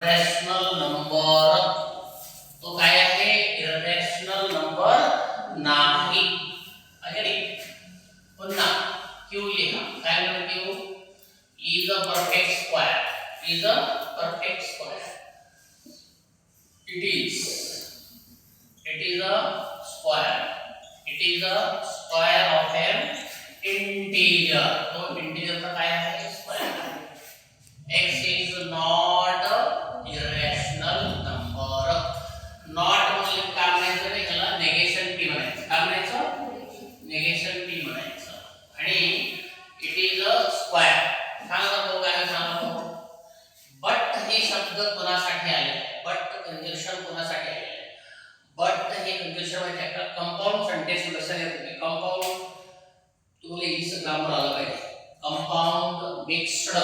irrational number तो काय आहे इरेशनल नंबर नाही आहे पुन्हा क्यू लिहा काय म्हणतो Q is a perfect square is a perfect square it is a square it is a square of an integer तो integer का काय आहे square x is not a irrational number not म्हणजे काय म्हणायचं रे याला negation p म्हणायचं काय म्हणायचं negation p म्हणायचं आणि it is a square सांगा तो काय सांगा बट हे शब्द कोणासाठी आले बट कंजंक्शन कोणासाठी आले बट हे कंजंक्शन म्हणजे का कंपाऊंड सेंटेन्स लक्षात येते कंपाऊंड तुम्हाला इंग्लिश ग्रामर आलं पाहिजे कंपाऊंड मिक्स्ड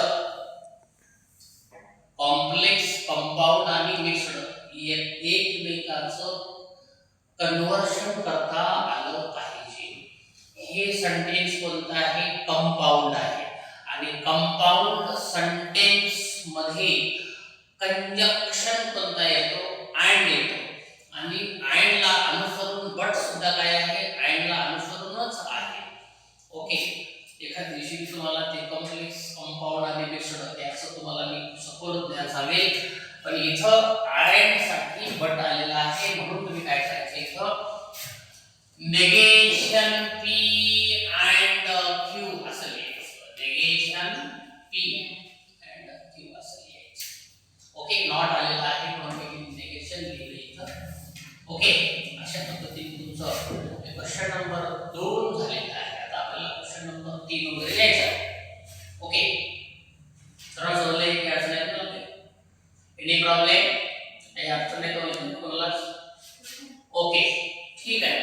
कॉम्प्लेक्स कंपाऊंड आणि मिक्स्ड एकमेकांचं कन्वर्शन करता आलं पाहिजे हे सेंटेन्स कोणतं आहे कंपाऊंड आहे आणि कंपाऊंड सेंटेन्स मध्ये कंजंक्शन कोणता येतो अँड येतो आणि अँड ला अनुसरून बट सुद्धा काय आहे अँड ला अनुसरूनच आहे ओके एखाद्या दिवशी तुम्हाला ते कॉम्प्लेक्स कंपाऊंड आणि मिक्स्ड त्याचं तुम्हाला मी सपोर्ट द्यायला सांगेल पण इथं अँड साठी बट आलेला आहे म्हणून तुम्ही काय करायचं इथं नेगेशन p अँड q असं लिहायचं नेगेशन p अँड q असं लिहायचं ओके नॉट आलेला आहे म्हणून मी नेगेशन लिहिलं इथं ओके अशा पद्धतीने तुमचं क्वेश्चन नंबर 2 झालेला आहे आता आपल्याला क्वेश्चन नंबर 3 वगैरे लिहायचा आहे ओके सरळ सोडले की अडचण आहे ना एनी प्रॉब्लेम काही अडचण नाही तो कोणालाच ओके ठीक आहे